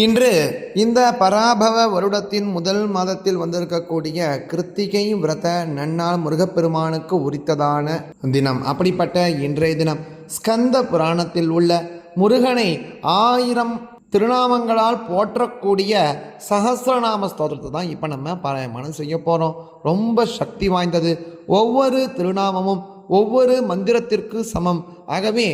இன்று இந்த பராபவ வருடத்தின் முதல் மாதத்தில் வந்திருக்கக்கூடிய கிருத்திகை விரத நன்னாள் முருகப்பெருமானுக்கு உரித்ததான தினம். அப்படிப்பட்ட இன்றைய தினம் ஸ்கந்த புராணத்தில் உள்ள முருகனை 1000 திருநாமங்களால் போற்றக்கூடிய சஹஸ்ரநாம ஸ்தோத்திரத்தை தான் இப்போ நம்ம பாராயணம் செய்ய போகிறோம். ரொம்ப சக்தி வாய்ந்தது. ஒவ்வொரு திருநாமமும் ஒவ்வொரு மந்திரத்திற்கு சமம். ஆகவே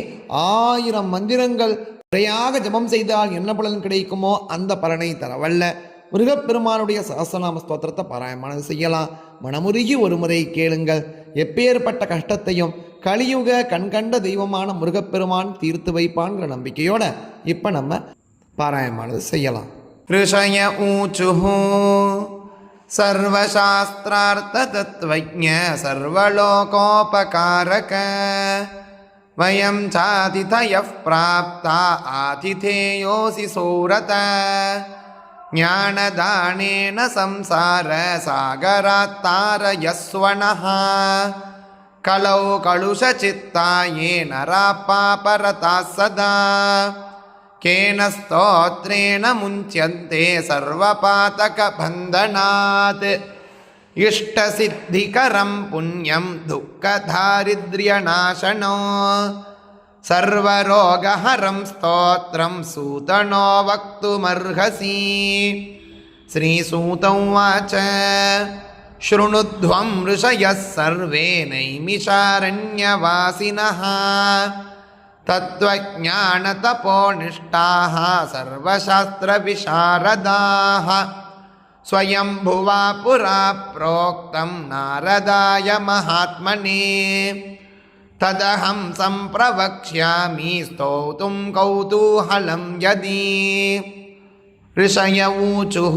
1000 மந்திரங்கள் முறையாக ஜபம் செய்தால் என்ன பலன் கிடைக்குமோ அந்த பலனை தரவல்ல முருகப்பெருமானுடைய சஹஸ்ரநாம ஸ்தோத்திரத்தை பாராயணம் செய்யலாம். மனமுருகி ஒரு முறை கேளுங்கள். எப்பேற்பட்ட கஷ்டத்தையும் கலியுக கண்கண்ட தெய்வமான முருகப்பெருமான் தீர்த்து வைப்பான்கிற நம்பிக்கையோட இப்போ நம்ம பாராயணம் செய்யலாம். ரிஷய ஊச்சுஹு சர்வசாஸ்திரார்த்த தத்வஜ்ஞ சர்வலோகோபகாரக வயம் சாதிதயः ப்ராப்தா ஆதிதேயோசி சூரத ஞானதானேன சம்சார சாகராத்தாரயஸ்வனः கலௌ கலுஷசித்தாயே நராப்பாபரதா சதா கேன ஸ்தோத்ரேண முஞ்ச்யந்தே சர்வபாதகபந்தனாத் இஷ்டசித்திகரம் புண்ணியம் துக்கதாரித்ர்யநாசனோ சர்வரோகஹரம் ஸ்தோத்ரம் சூதனோ வக்துமர்ஹசி. ஸ்ரீசூத உவாச ஷృణுத்வம் ऋषयः सर्वे नैमिषारण्यवासिनः तत्त्वज्ञानतपोनिष्ठाः सर्वशास्त्रविशारदाः स्वयंभुवा पुरा प्रोक्तं नारदाय महात्मने तदहं संप्रवक्ष्यामि स्तोतुं कौतूहलं यदि. ऋषय ऊचुः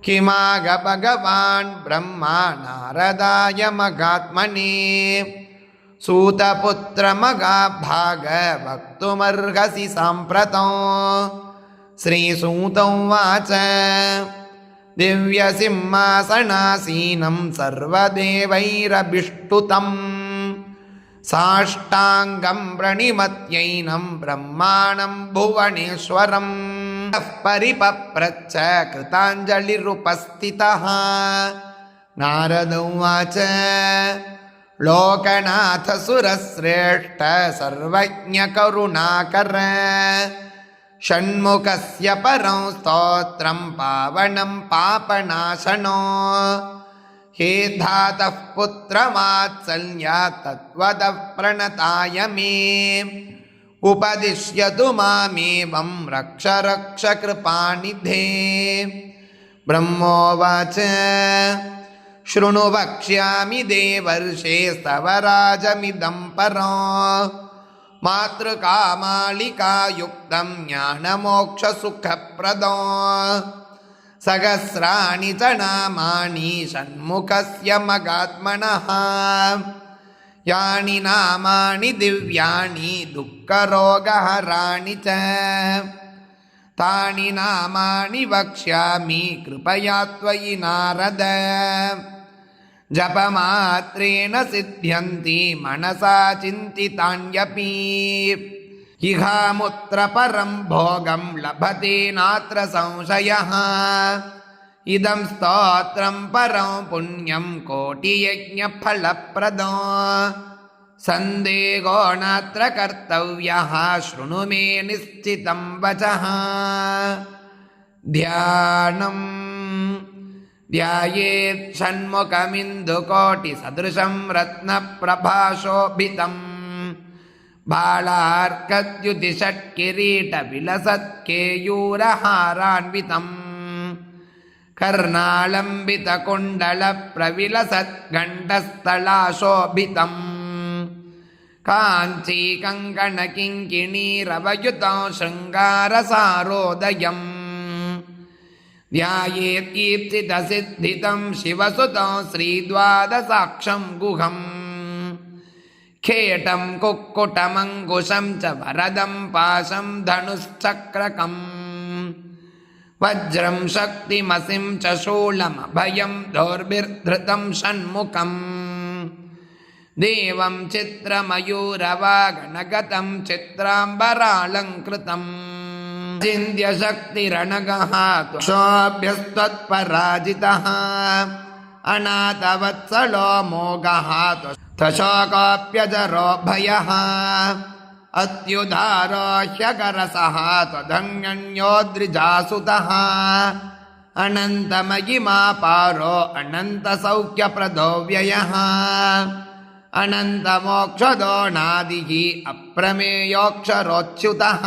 किमाग भगवान् ब्रह्मा नारदाय महात्मने सूतपुत्रमगाभाग वक्तुमर्हसि साम्प्रतं. श्रीसूत उवाच दिव्यसिंहासनासीनं सर्वदेवैरभिष्टुतं साष्टाङ्गं प्रणिमत्यैनं ब्रह्माणं भुवनेश्वरं परिपप्रच्छ कृताञ्जलिरुपस्थितः. नारद उवाच लोकनाथ सुरश्रेष्ठ सर्वज्ञकरुणाकर षण्मुखस्य परं स्तोत्रं पावनं पापनाशनो हे धातः पुत्रवात्सल्यात् तद्वदः प्रणताय मे उपदिश्यतु मामेवं रक्ष रक्ष कृपानिधे. ब्रह्मोवाच शृणु वक्ष्यामि देवर्षे स्तव राजमिदं परं मातृकामालिकायुक्तं ज्ञानमोक्षसुखप्रदं सहस्राणि च नामानि षण्मुखस्य मगात्मनः यानि नामानि दिव्यानि दुःखरोगहराणि च तानि नामानि वक्ष्यामि कृपया त्वयि नारद. जपमात्रेण सिद्ध्यन्ति मनसा चिन्तितान्यपि इहामुत्र परं भोगं लभते नात्र संशयः. इदं स्तोत्रं परं पुण्यं कोटियज्ञफलप्रदं सन्देहो नात्र कर्तव्यः शृणु मे निश्चितं वचः. ध्यानम् ध्यायेत् षण्मुखमिन्दुकोटिसदृशं रत्नप्रभाशोभितं बालार्कद्युतिषट्किरीटविलसत्केयूरहारान्वितं कर्णालम्बितकुण्डलप्रविलसद्गण्डस्थलाशोभितं काञ्चीकङ्कणकिङ्किणीरवयुतं शृङ्गारसारोदयम् ध्यायेत् कीर्तितसिद्धितं शिवसुतं श्रीद्वादशाक्षं गुहम् खेटं कुक्कुटमङ्कुशं च वरदं पाशं धनुश्चक्रकम् वज्रं शक्तिमसिं च शूलमभयं दोर्भिर्धृतं षण्मुखम् देवं चित्रमयूरवागणगतं चित्राम्बरालङ्कृतम् चिन्त्यशक्तिरणगः त्वशोऽभ्यस्त्वत्पराजितः अनाथवत्सलो मोघः त्वशोकोऽप्यजरो भयः अत्युदारो ह्यकरसः त्वदङ्गण्योद्रिजासुतः अनन्तमहिमापारो अनन्तसौख्यप्रदो व्ययः अनन्तमोक्षदो नादिः अप्रमेयोऽक्षरोच्युतः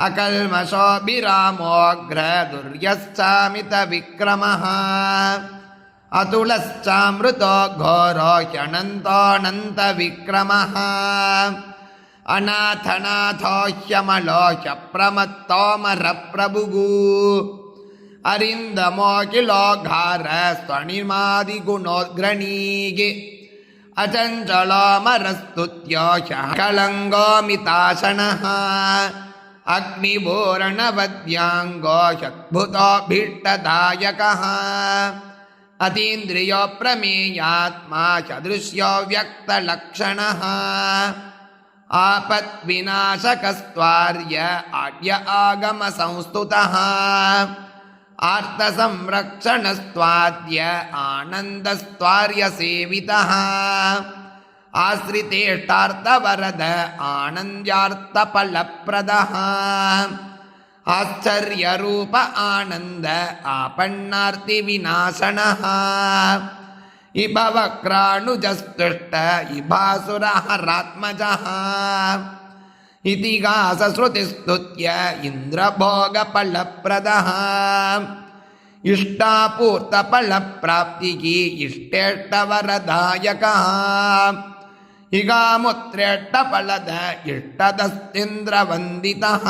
अकल्मषो विरामोऽग्रदुर्यश्चामितविक्रमः अतुलश्चामृतो घोरो ह्यनन्तोऽनन्तविक्रमः अनाथनाथो ह्यमलो ह्यप्रमत्तोऽमरप्रभुः अरिन्दमोऽखिलोघार स्वनिमादिगुणोद्ग्रणीः अचञ्चलोऽमरस्तुत्यो ह्यकलङ्गोऽमिताशनः अग्निभूरणवद्याङ्गो ह्यद्भुतोऽभीष्टदायकः अतीन्द्रियो प्रमेयात्मा सदृश्यो व्यक्तलक्षणः आपद्विनाशकस्त्वार्य आद्य आगमसंस्तुतः आर्तसंरक्षणस्त्वाद्य आनन्दस्त्वार्यसेवितः आश्रितेष्टार्थवरद आनन्द्यार्थफलप्रदः आश्चर्यरूप आनन्द आपन्नार्तिविनाशनः इभवक्राणुजस्तुष्ट इभासुरहरात्मजः इतिहासश्रुतिस्तुत्य इन्द्रभोगफलप्रदः इष्टापूर्तफलप्राप्तिः इष्टेष्टवरदायकः इगामुत्रेष्टफलद इष्टदस्तीन्द्रवन्दितः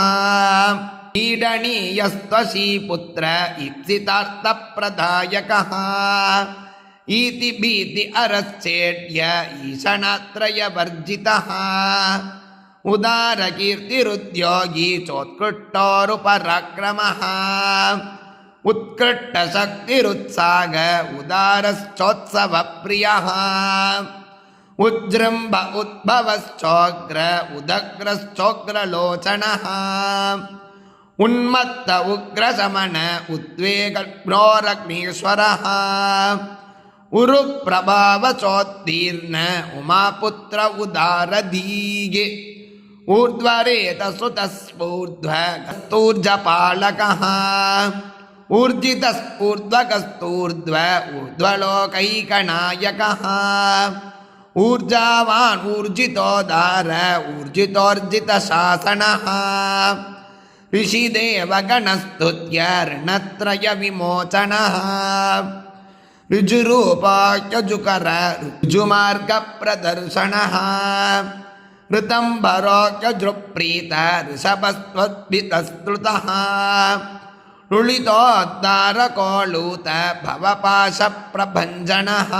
ईडणीयस्त्वशीपुत्र इप्सितार्थप्रदायकः इति भीति अरश्चेड्य ईशणत्रयवर्जितः उदारकीर्तिरुद्योगी चोत्कृष्टोरुपराक्रमः उत्कृष्टशक्तिरुत्साग उदारश्चोत्सवप्रियः उज्जृम्भ उद्भवश्चोग्र उदग्रश्चोग्रलोचनः उन्मत्त उग्रशमन उद्वेगग्नोरग्नीश्वरः उरुप्रभावचोत्तीर्ण उमापुत्र उदारधीगे ऊर्ध्वरेतसुतस्फूर्ध्वगस्तूर्जपालकः ऊर्जितस्फूर्ध्वगस्तूर्ध्व ऊर्ध्वलोकैकनायकः ऊर्जावान् ऊर्जितोदार ऊर्जितोर्जितशासनः ऋषिदेवगणस्तुत्य ऋणत्रयविमोचनः ऋजुरूपाख्यजुकर ऋजुमार्गप्रदर्शनः ऋतम्बरोऽख्यजृप्रीत ऋषभस्त्वद्भितस्तुतः रुलितोद्धारकोलूत भवपाशप्रभञ्जनः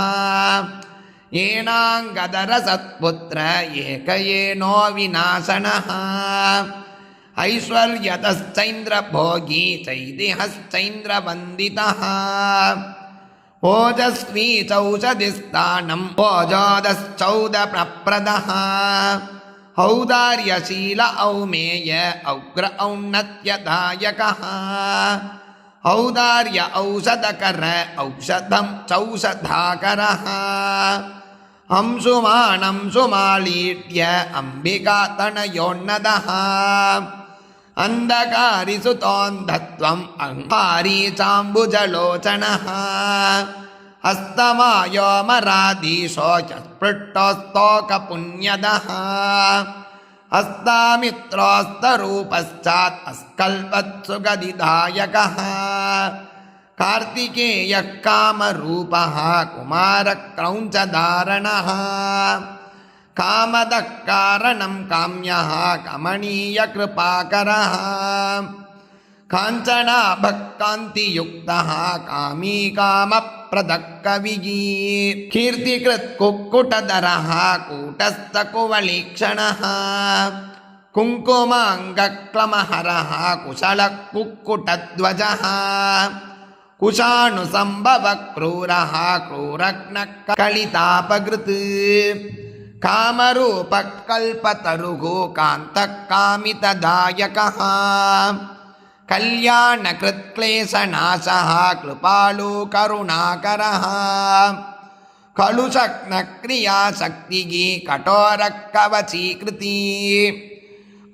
येनाङ्गदरसत्पुत्र एकयेनो विनाशनः ऐश्वर्यतश्चैन्द्रभोगी चैदेहश्चैन्द्रवन्दितः ओजस्वी चौषधिस्थानं ओजोदश्चौदप्रप्रदः औदार्यशील औमेय औग्र औन्नत्यदायकः औदार्य औषधकर औषधं चौषधाकरः अंशुमानं सुमालीड्य अम्बिकातनयोन्नदः अन्धकारिसुतोन्धत्वम् अङ्गारी चाम्बुजलोचनः हस्तमायोमराधीशो स्पृष्टोस्तोकपुण्यदः हस्तामित्रोस्तरूपश्चात् अस्कल्पत्सुगदिदायकः कार्तिकेयः कामरूपः कुमारक्रौञ्चधारणः कामदः कारणं काम्यः कमनीयकृपाकरः काञ्चनाभः कान्तियुक्तः कामी कामप्रदः कविः कीर्तिकृत् कुक्कुटधरः कूटस्थकुवलीक्षणः कुङ्कुमाङ्गक्लमहरः कुशलः कुक्कुटध्वजः कुशानुसम्भवः क्रूरः क्रूरघ्नः कलितापकृत् कामरूपकल्पतरुः कान्तः कामितदायकः कल्याणकृत्क्लेशनाशः कृपालु करुणाकरः कलुषक्नक्रियाशक्तिः कठोरकवचीकृति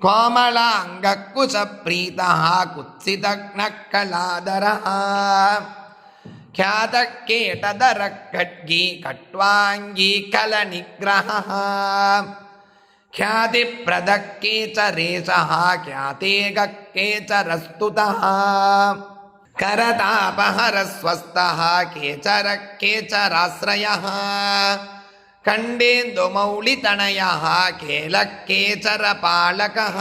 कोमलाङ्गकुशप्रीतः कुत्सितघ्नकलादरः ख्यातकेटदरखड्गी कट्वाङ्गी कलनिग्रहः ख्यातिप्रदः केचरेशः ख्याते केचरस्तुतः करतापहरस्वस्थः केचरः केचराश्रयः खण्डेन्दुमौलितनयः केलः केचरपालकः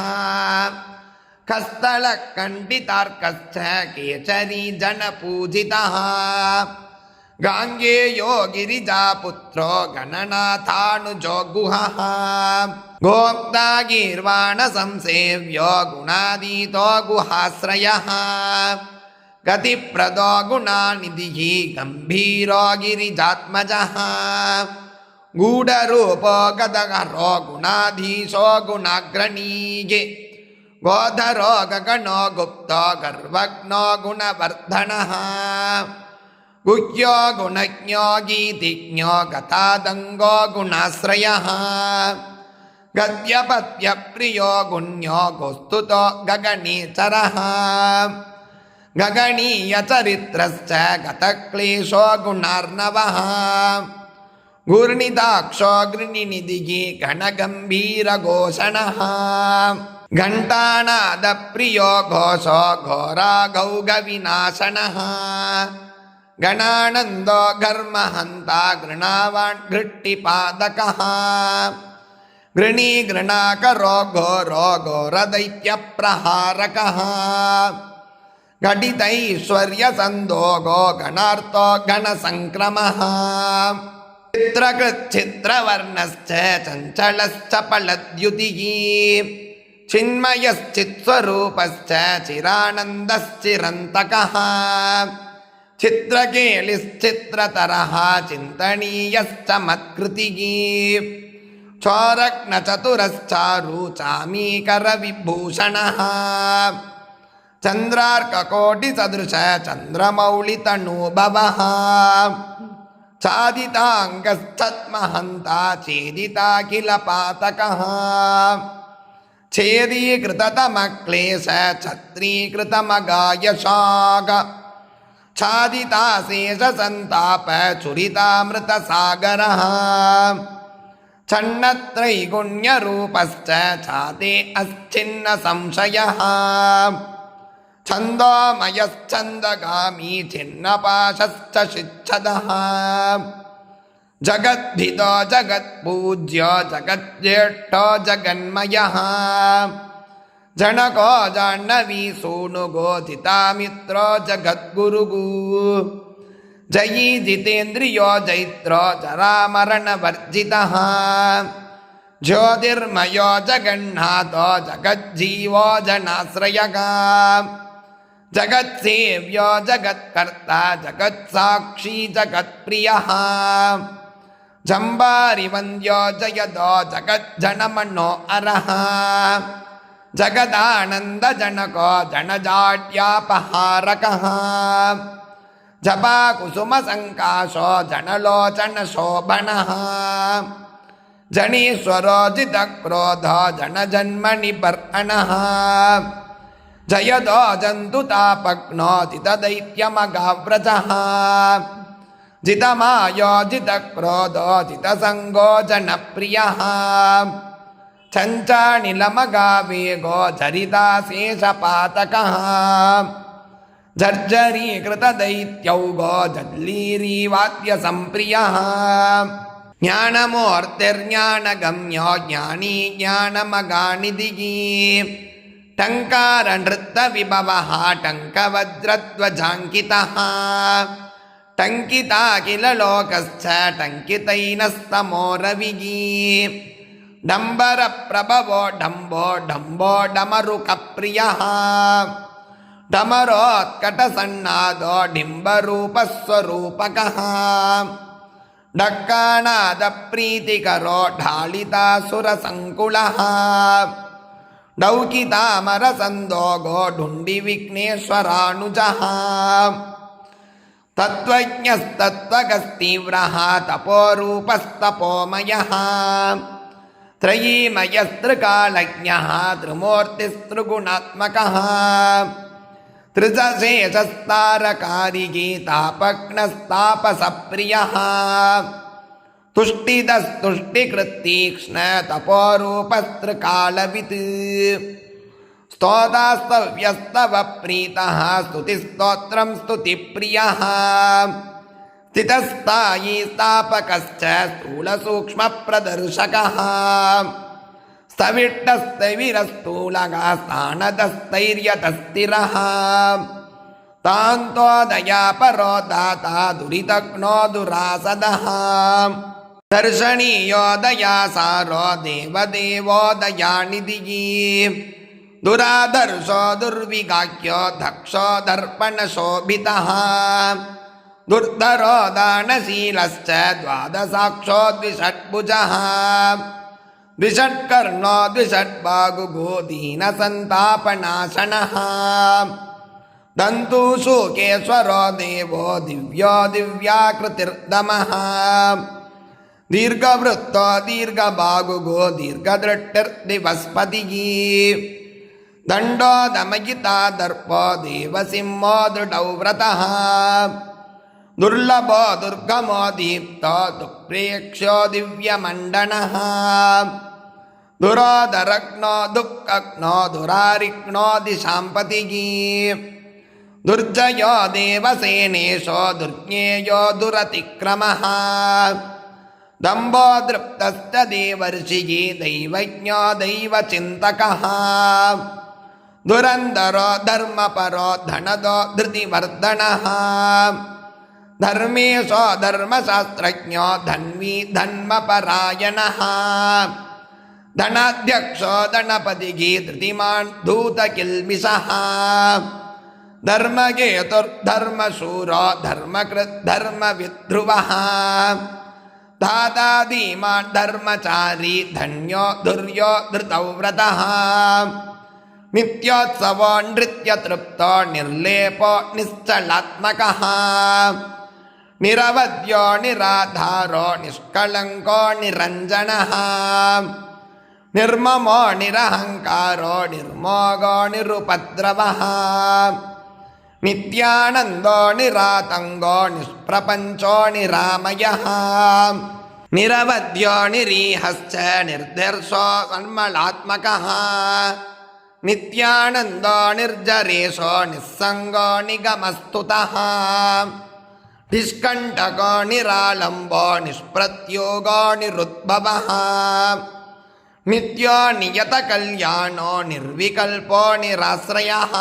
कस्तलः खण्डितार्कश्च केचरी जनपूजितः गाङ्गेयो गिरिजापुत्रो गणनाथानुजो गुहः गोप्ता गीर्वाणसंसेव्यो गुणातीतो गुहाश्रयः गतिप्रदो गुणानिधिः गम्भीरो गिरिजात्मजः गूढरूपो गदहरो गुणाधीशो गुणाग्रणीः गोधरो गगनो गुप्तो गर्वज्ञो गुणवर्धनः गुह्यो गुणज्ञो गीतिज्ञो गतादङ्गो गुणाश्रयः गद्यपद्यप्रियो गुण्यो गोस्तुतो गगणेचरः गगणीयचरित्रश्च गतक्लेशो गुणार्णवः घूर्णिताक्षो गृणिनिधिः घनगम्भीरघोषणः घण्टानादप्रियो घोषो घोराघौगविनाशनः गणानन्दो घर्महन्ता गृणावान् घृट्टिपादकः गृणी गृणाकरो घोरो घोरदैत्यप्रहारकः घटितैश्वर्यसन्दोगो गणार्तो गणसङ्क्रमः चित्रकृच्छित्रवर्णश्च चञ्चलश्चपलद्युतिः चिन्मयश्चित्स्वरूपश्च चिरानन्दश्चिरन्तकः चित्रकेलिश्चित्रतरः चिन्तनीयश्च मत्कृतिः चोरग्नचतुरश्चारु चामीकरविभूषणः चन्द्रार्ककोटिसदृश चन्द्रमौलितनूभवः चादिताङ्गश्चत्महन्ता चेदिताखिलपातकः छेदीकृततमक्लेश छत्रीकृतमगायशाग छादिताशेषसन्ताप चुरितामृतसागरः छन्नत्रैगुण्यरूपश्च छाते अच्छिन्नसंशयः छन्दोमयश्चन्दगामी छिन्नपाशश्च शिच्छदः जगद्भितो जगत्पूज्यो जगज्येष्ठो जगन्मयः जनको जाह्नवी सूनुगोधितामित्रो जगद्गुरुः जयी जितेन्द्रियो जैत्रो जरामरणवर्जितः ज्योतिर्मयो जगन्नाथो जगज्जीवो जनाश्रयः जगत्सेव्यो जगत्कर्ता जगत्साक्षी जगत्प्रियः जम्बारिवन्द्यो जयदो जगज्जनमनो अरः जगदानन्दजनको जनजाड्यापहारकः जपाकुसुमसङ्काशो जनलोचनशोभनः जनीश्वरो जितक्रोधो जनजन्मनिबर्हणः जयदो जन्तुतापग्नो जितदैत्यमगाव्रजः जितमायो जितक्रोधो जितसङ्गो जनप्रियः चञ्चानिलमगावेगो झरिताशेषपातकः जर्जरीकृतदैत्यौगो जल्लीरीवाद्यसम्प्रियः ज्ञानमूर्तिर्ज्ञानगम्यो ज्ञानी ज्ञानमगानिधिः टङ्कारनृत्तविभवः टङ्कवज्रध्वजाङ्कितः टङ्किताखिललोकश्च टङ्कितैनस्तमो रविः डम्बरप्रभवो डम्बो डम्बो डमरुकप्रियः डमरोत्कटसन्नादो डिम्बरूपस्वरूपकः ಡಕ್ಕಾಣಾದ ಪ್ರೀತಿಕರೋ ಢಾಳಿತಾಸುರಸಂಕುಲಃ ಡೌಕಿತಾಮರಸಂದೋಗೋ ಢುಂಡಿ ವಿಘ್ನೇಶ್ವರಾನುಜಃ ತತ್ವಜ್ಞಸ್ತತ್ವಗಸ್ತೀವ್ರಃ ತಪೋರೂಪಸ್ತಪೋಮಯಃ ತ್ರಯೀಮಯಸ್ತ್ರಿಕಾಲಜ್ಞಃ ತ್ರಿಮೂರ್ತಿಸ್ತ್ರಿಗುಣಾತ್ಮಕಃ ತ್ರಿಜಶೇಷಸ್ತಾರಕಾರಿಗೀ ತಾಪಜ್ಞಸ್ತಾಪಸಪ್ರಿಯಃ ತುಷ್ಟಿದಸ್ತುಷ್ಟಿಕೃತ್ತೀಕ್ಷ್ಣ ತಪೋರೂಪಸ್ತ್ರಿಕಾಲವಿತ್ ಸ್ತೋತಾಸ್ತವ್ಯಸ್ತವ ಪ್ರೀತಃ ಸ್ತುತಿಸ್ತೋತ್ರಂ ಸ್ತುತಿಪ್ರಿಯಃ ಸ್ಥಿತಸ್ಥಾಯೀ ಸ್ಥಾಪಕಶ್ಚ ಸ್ಥೂಲಸೂಕ್ಷ್ಮಪ್ರದರ್ಶಕಃ ಸ್ಥವಿಟ್ಟಸ್ಥವಿರಸ್ಥೂಲಗಃ ಸ್ಥಾಣದಸ್ಥೈರ್ಯತಸ್ಥಿರಃ ತಾಂತೋದಯಾಪರೋ ದಾತಾ ದುರಿತಜ್ಞೋ ದುರಾಸದಃ ದರ್ಶನೀಯೋ ದಯಾಸಾರೋ ದೇವದೇವೋ ದಯಾನಿಧಿಃ ದುರಾದರ್ಶೋ ದುರ್ವಿಗಾಖ್ಯೋ ದಕ್ಷೋ ದರ್ಪಣಶೋಭಿತಃ ದುರ್ಧರೋ ದಾನಶೀಲಶ್ಚ ದ್ವಾದಸಾಕ್ಷೋ ದ್ವಿಷಡ್ಭುಜಃ ದ್ವಿಷಟ್ಕರ್ಣೋ ದ್ವಿಷಡ್ಬಾಹುಗೋ ದೀನಸಂತಾಪನಾಶನಃ ದಂತೂಶೂಕೇಶ್ವರೋ ದೇವೋ ದಿವ್ಯೋ ದಿವ್ಯಾಕೃತಿರ್ದಮಃ ದೀರ್ಘವೃತ್ತೋ ದೀರ್ಘಬಾಹುಗೋ ದೀರ್ಘದೃಷ್ಟಿರ್ದಿವಸ್ಪತಿಃ ದಂಡೋ ದಮಯಿತಾ ದರ್ಪೋ ದೇವಸಿಂಹೋ ದೃಢೌ ವ್ರತಃ ದುರ್ಲಭೋ ದುರ್ಗಮೋ ದೀಪ್ತೋ ದುಃಪ್ರೇಕ್ಷ್ಯೋ ದಿವ್ಯಮಂಡನಃ ದುರೋದರಗ್ನೋ ದುಃಖಗ್ನೋ ದುರಾರಿಗ್ನೋ ದಿಶಾಂಪತಿಃ ದುರ್ಜಯೋ ದೇವಸೇನೇಶೋ ದುರ್ಜ್ಞೇಯೋ ದುರತಿಕ್ರಮಃ ದಂಭೋ ದೃಪ್ತಶ್ಚ ದೇವರ್ಷಿಃ ದೈವಜ್ಞೋ ದೈವಚಿಂತಕಃ ದುರಂಧರೋ ಧರ್ಮಪರೋ ಧನದೋ ಧೃತಿವರ್ಧನಃ ಧರ್ಮೇಶೋ ಧರ್ಮಶಾಸ್ತ್ರಜ್ಞೋ ಧನ್ವೀ ಧನ್ಮಪರಾಯಣಃ ಧನಾಧ್ಯಕ್ಷೋ ಧನಪತಿಃ ಧೃತಿಮಾನ್ ಧೂತಕಿಲ್ಬಿಷಃ ಧರ್ಮಗೇತುರ್ಧರ್ಮಶೂರೋ ಧರ್ಮಕೃತ್ ಧರ್ಮವಿದ್ಧ್ರುವಃ ಧಾತಾ ಧೀಮಾನ್ ಧರ್ಮಚಾರಿ ಧನ್ಯೋ ಧುರ್ಯೋ ಧೃತೌ ವ್ರತಃ ನಿತ್ಯೋತ್ಸವೋ ನೃತ್ಯತೃಪ್ತೋ ನಿರ್ಲೇಪೋ ನಿಶ್ಚಲಾತ್ಮಕಃ ನಿರವದ್ಯೋ ನಿರಾಧಾರೋ ನಿಷ್ಕಳಂಕೋ ನಿರಂಜನಃ ನಿರ್ಮಮೋ ನಿರಹಂಕಾರೋ ನಿರ್ಮೋಗೋ ನಿರುಪದ್ರವಃ ನಿತ್ಯಾನಂದೋ ನಿರಾತಂಗೋ ನಿಷ್ಪ್ರಪಂಚೋ ನಿರಾಮಯಃ ನಿರವದ್ಯೋ ನಿರೀಹಶ್ಚ ನಿರ್ದರ್ಶೋ ಸನ್ಮಲಾತ್ಮಕಃ ನಿತ್ಯಾನಂದೋ ನಿರ್ಜರೇಶೋ ನಿಸ್ಸಂಗೋ ನಿಗಮಸ್ತುತಃ ನಿಷ್ಕಂಟಕೋ ನಿರಾಲಂಬೋ ನಿಷ್ಪ್ರತ್ಯೋಗೋ ನಿರುದ್ಭವಃ ನಿತ್ಯೋ ನಿಯತ ಕಲ್ಯಾಣೋ ನಿರ್ವಿಕಲ್ಪೋ ನಿರಾಶ್ರಯಃ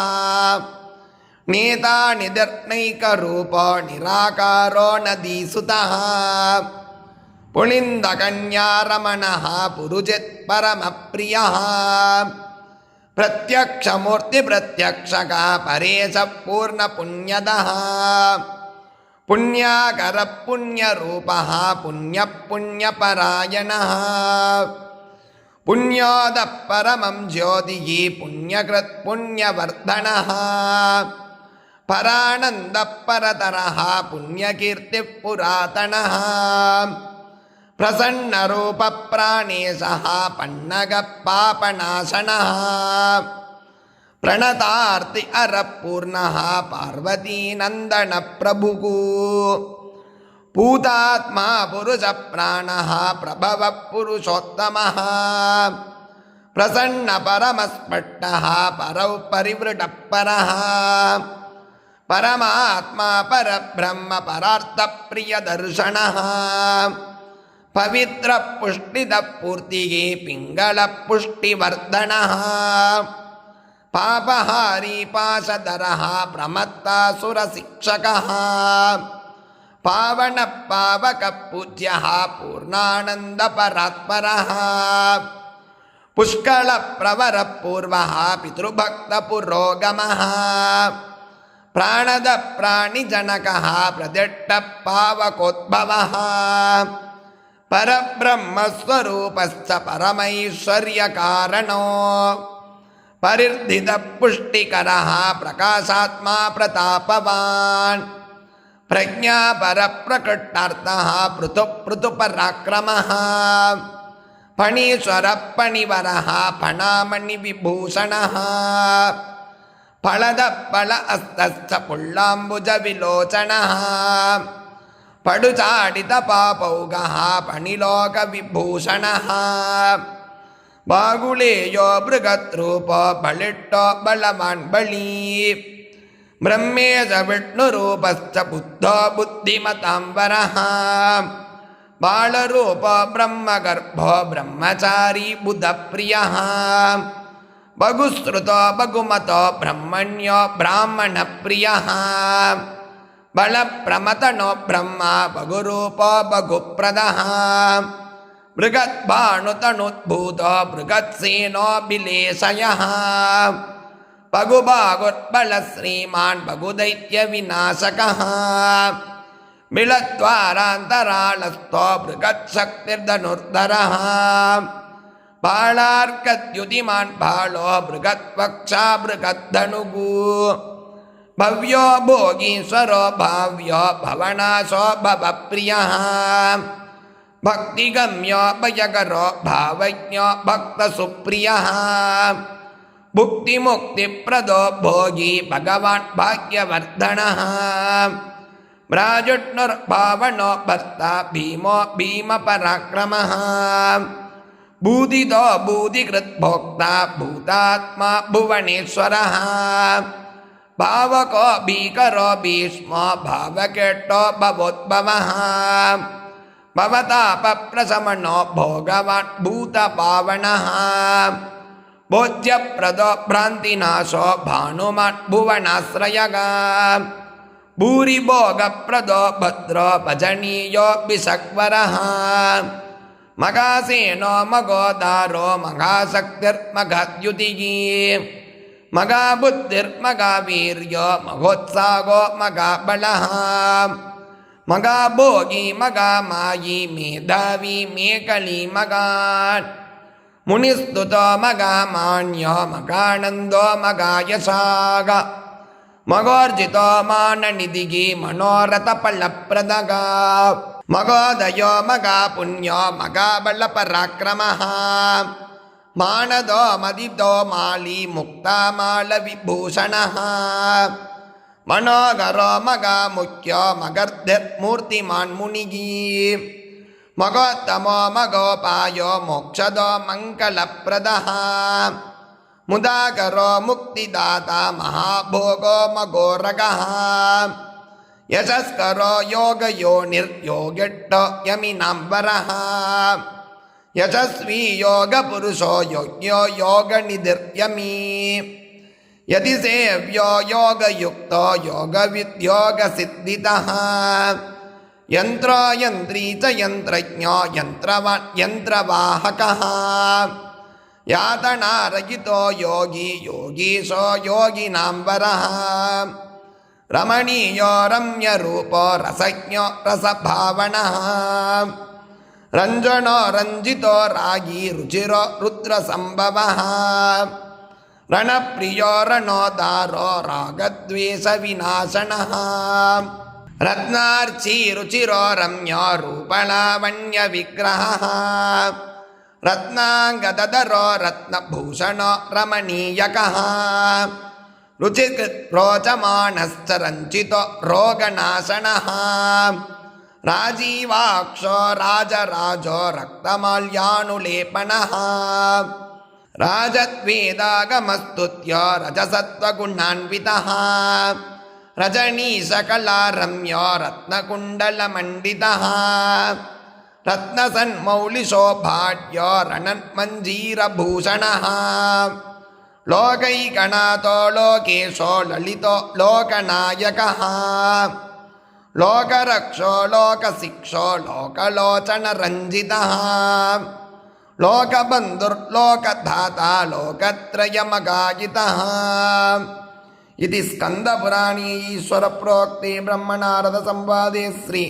ನೇತಾ ನಿಧರ್ನೈಕರೂಪೋ ನಿರಾಕಾರೋ ನದೀಸುತಃ ಪುಳಿಂದಕನ್ಯಾರಮಣಃ ಪುರುಜಿತ್ ಪರಮಪ್ರಿಯಃ ಪ್ರತ್ಯಕ್ಷಮೂರ್ತಿ ಪ್ರತ್ಯಕ್ಷಕ ಪರೇಶ ಪೂರ್ಣಪುಣ್ಯದಃ ಪುಣ್ಯಾಕರ ಪುಣ್ಯರೂಪಃ ಪುಣ್ಯಪುಣ್ಯಪರಾಯಣಃ ಪುಣ್ಯೋದ ಪರಮಂ ಜ್ಯೋತಿಃ ಪುಣ್ಯಕೃತ್ ಪುಣ್ಯವರ್ಧನಃ ಪರಾನಂದ ಪರತರಃ ಪುಣ್ಯಕೀರ್ತಿಃ ಪುರಾತನಃ ಪ್ರಸನ್ನರೂಪ ಪ್ರಾಣೇಶಃ ಪನ್ನಗಃ ಪಾಪನಾಶನಃ ಪ್ರಣತಾರ್ತಿ ಅರಪೂರ್ಣಃ ಪಾರ್ವತೀನಂದನ ಪ್ರಭುಃ ಭೂತಾತ್ಮಾ ಪುರುಷ ಪ್ರಾಣಃ ಪ್ರಭವ ಪುರುಷೋತ್ತಮಃ ಪ್ರಸನ್ನ ಪರಮಸ್ಪಷ್ಟಃ ಪರೌ ಪರಿವೃಟಃ ಪರಃ ಪರಮಾತ್ಮ ಪರಬ್ರಹ್ಮ ಪರಾರ್ಥ ಪ್ರಿಯದರ್ಶನಃ ಪವಿತ್ರ ಪುಷ್ಟಿದ ಪೂರ್ತಿಗೆ ಪಿಂಗಳ ಪುಷ್ಟಿವರ್ಧನಃ ಪಾಪಹಾರಿ ಪಾಶಧರಃ ಪ್ರಮತ್ತಾಸುರ ಶಿಕ್ಷಕಃ ಪಾವನ ಪಾವಕ ಪೂಜ್ಯಃ ಪೂರ್ಣಾನಂದ ಪರಾತ್ಪರಃ ಪುಷ್ಕಳ ಪ್ರವರ ಪೂರ್ವಃ ಪಿತೃಭಕ್ತ ಪುರೋಗಮಃ ಪ್ರಾಣದ ಪ್ರಾಣಿಜನಕಃ ಪ್ರದಿಟ್ಟಃ ಪಾವಕೋದ್ಭವಃ ಪರಬ್ರಹ್ಮಸ್ವರೂಪಶ್ಚ ಪರಮೈಶ್ವರ್ಯಕಾರಣೋ ಪರಿರ್ಧಿತಃ ಪುಷ್ಟಿಕರಃ ಪ್ರಕಾಶಾತ್ಮಾ ಪ್ರತಾಪವಾನ್ ಪ್ರಜ್ಞಾಪರಪ್ರಕೃಷ್ಟಾರ್ಥಃ ಪೃಥುಪರಾಕ್ರಮಃ ಫಣೀಶ್ವರಃ ಫಣಿವರಃ ಫಣಾಮಣಿವಿಭೂಷಣಃ ಫಳದಃ ಫಳಹಸ್ತಶ್ಚ ಪುಳ್ಳಾಂಬುಜವಿಲೋಚನಃ ಪಡುಚಾಡಿತಪಾಪೌಗಃ ಫಣಿಲೋಕವಿಭೂಷಣಃ ಬಾಗುಳೇಯೋ ಬೃಗದ್ರೂಪೋ ಬಲಿಷ್ಠೋ ಬಲವಾನ್ ಬಲಿ ಬ್ರಹ್ಮೇಶ ವಿಷ್ಣುರೂಪಶ್ಚ ಬುದ್ಧೋ ಬುದ್ಧಿಮತಾಂಬರಃ ಬಾಳರೂಪೋ ಬ್ರಹ್ಮಗರ್ಭೋ ಬ್ರಹ್ಮಚಾರಿ ಬುಧಪ್ರಿಯಃ ಬಗುಶ್ರುತೋ ಬಗುಮತೋ ಬ್ರಹ್ಮಣ್ಯೋ ಬ್ರಾಹ್ಮಣಪ್ರಿಯಃ ಬಲಪ್ರಮತನೋ ಬ್ರಹ್ಮ ಬಗುರೂಪೋ ಬಗುಪ್ರದಃ ಬೃಗದ್ಭಾನುತನುದ್ಭೂತೋ ಬೃಗತ್ಸೇನೋ ಬಿಲೇಶಯಃ ಬಗುಬಾಗುರ್ಬಲ ಶ್ರೀಮಾನ್ ಬಗುದೈತ್ಯವಿನಾಶಕಃ ಬಿಳದ್ವಾರಾಂತರಾಳಸ್ಥೋ ಬೃಗತ್ಶಕ್ತಿರ್ಧನುರ್ಧರಃ ಬಾಳಾರ್ಕದ್ಯುತಿಮಾನ್ ಬಾಳೋ ಬೃಗತ್ವಕ್ಷಾ ಬೃಗದ್ಧನುಗು ಭವ್ಯೋ ಭೋಗೀಶ್ವರೋ ಭಾವ್ಯೋ ಭವನಾಶೋ ಭವಪ್ರಿಯಃ ಭಕ್ತಿಗಮ್ಯೋ ಭಯಕರೋ ಭಾವಜ್ಞೋ ಭಕ್ತಸುಪ್ರಿಯಃ ಭುಕ್ತಿಮುಕ್ತಿಪ್ರದೋ ಭೋಗಿ ಭಗವಾನ್ ಭಾಗ್ಯವರ್ಧನಃ ಭ್ರಾಜುಷ್ಣುರ್ಭಾವನೋ ಭರ್ತ ಭೀಮೋ ಭೀಮಪರಾಕ್ರಮಃ ಬೂದಿದೋ ಬೂದಿಕೃದ್ಭೋಕ್ತ ಭೂತಾತ್ಮ ಭುವನೇಶ್ವರಃ ಭಾವಕೋ ಭೀಕರೋ ಭೀಷ್ಮೋ ಭಾವಕೆಟ್ಟೋ ಭವೋದ್ಭವಃ ಭವತಾಪಪ್ರಶಮನೋ ಭೋಗವಾನ್ ಭೂತಪಾವನಃ ಭೋಜ್ಯಪ್ರದೋ ಭ್ರಾಂತಿನಾಶೋ ಭಾನುಮಾನ್ ಭುವನಾಶ್ರಯಃ ಭೂರಿಭೋಗಪ್ರದೋ ಭದ್ರೋ ಭಜನೀಯೋ ಬಿಸಕ್ವರಃ ಮಗಾಸೇನೋ ಮಗೋದಾರೋ ಮಗಾಶಕ್ತಿರ್ಮಗಾದ್ಯುತಿಃ ಮಗಾಬುದ್ಧಿರ್ಮಗಾವೀರ್ಯೋ ಮಗೋತ್ಸಾಹೋ ಮಗಾಬಲಃ ಮಗಾಭೋಗಿ ಮಗಾಮಾಯಿ ಮೇಧಾವಿ ಮೇಕಲಿ ಮಗಾನ್ ಮುನಿಸ್ತುತೋ ಮಗಾಮಾನ್ಯೋ ಮಗಾನಂದೋ ಮಗಾಯಶಾಗ ಮಗೋರ್ಜಿತೋ ಮಾನನಿಧಿಗಿ ಮನೋರಥ ಫಲಪ್ರದಗ ಮಗೋದಯೋ ಮಗಾ ಪುಣ್ಯೋ ಮಗಾಬಲ ಪರಾಕ್ರಮಃ ಮಾನದೋ ಮದಿತೋ ಮಾಲಿ ಮುಕ್ತಾಮಾಲ ವಿಭೂಷಣಃ ಮನೋಗರೋ ಮಗಾ ಮುಖ್ಯೋ ಮಗರ್ಧಿರ್ಮೂರ್ತಿಮಾನ್ ಮುನಿಗಿ ಮಗೋತ್ತಮೋ ಮಗೋಪಾಯೋ ಮೋಕ್ಷದೋ ಮಂಗಲಪ್ರದಃ ಮುದಾಕರೋ ಮುಕ್ತಿದಾತ ಮಹಾಭೋಗೋ ಮಗೋರಗಃ ಯಶಸ್ಕರೋ ಯೋಗಯೋನಿರ್ಯೋಗಿಟ್ಟೋ ಯಮಿನಾಂಬರಃ ಯಶಸ್ವಿ ಯೋಗಪುರುಷೋ ಯೋಗ್ಯೋ ಯೋಗನಿಧಿರ್ಯಮಿ ಯದಿ ಸೇವ್ಯೋ ಯೋಗಯುಕ್ತೋ ಯೋಗವಿದ್ಯೋಗಸಿದ್ಧಿತಃ ಯಂತ್ರೋ ಯಂತ್ರೀ ಚ ಯಂತ್ರಜ್ಞೋ ಯಂತ್ರವಾನ್ ಯಂತ್ರವಾಹಕಃ ಯಾತನಾರಹಿತೋ ಯೋಗಿ ಯೋಗೀಶೋ ಯೋಗಿನಾಂಬರಃ ರಮಣೀಯೋ ರಮ್ಯರೂಪೋ ರಸಜ್ಞೋ ರಸಭಾವನಃ ರಂಜನೋ ರಂಜಿತೋ ರಾಗಿ ರುಚಿರೋ ರುದ್ರಸಂಭವಃ ರಣಪ್ರಿಯೋ ರಣೋದಾರೋ ರಾಗದ್ವೇಷವಿನಾಶನಃ ರತ್ನಾರ್ಚಿ ರುಚಿರೋ ರಮ್ಯೋ ರೂಪಲಾವಣ್ಯವಿಗ್ರಹಃ ರತ್ನಾಂಗದರೋ ರತ್ನಭೂಷಣೋ ರಮಣೀಯಕಃ ರುಚಿಕೃತ್ ರೋಚಮಾನಶ್ಚ ರಂಚಿತೋ ರೋಗನಾಶನಃ ರಾಜೀವಾಕ್ಷೋ ರಾಜರಾಜೋ ರಕ್ತಮಾಲ್ಯಾನುಲೇಪನಃ ರಾಜದ್ವೇದಾಗಮಸ್ತುತ್ಯೋ ರಜಸತ್ವಗುಣಾನ್ವಿತಃ ರಜನೀಶಕಲಾ ರಮ್ಯೋ ರತ್ನಕುಂಡಲಮಂಡಿತಃ ರತ್ನಸನ್ಮೌಲಿಶೋಭಾಢ್ಯೋ ರಣನ್ಮಂಜೀರಭೂಷಣಃ ಲೋಕೈಕನಾಥೋ ಲೋಕೇಶೋ ಲಲಿತೋ ಲೋಕನಾಯಕಃ ಲೋಕರಕ್ಷೋ ಲೋಕಶಿಕ್ಷೋ ಲೋಕಲೋಚನರಂಜಿತಃ ಲೋಕಬಂಧುರ್ಲೋಕಧಾತಾ ಲೋಕತ್ರಯಮಗಾಯಿತಃ इति स्कन्दपुराणे ईश्वरप्रोक्ते ब्रह्मनारदसंवादे श्री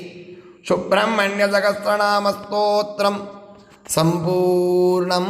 सुब्रह्मण्यसहस्रनामस्तोत्रं सम्पूर्णम्।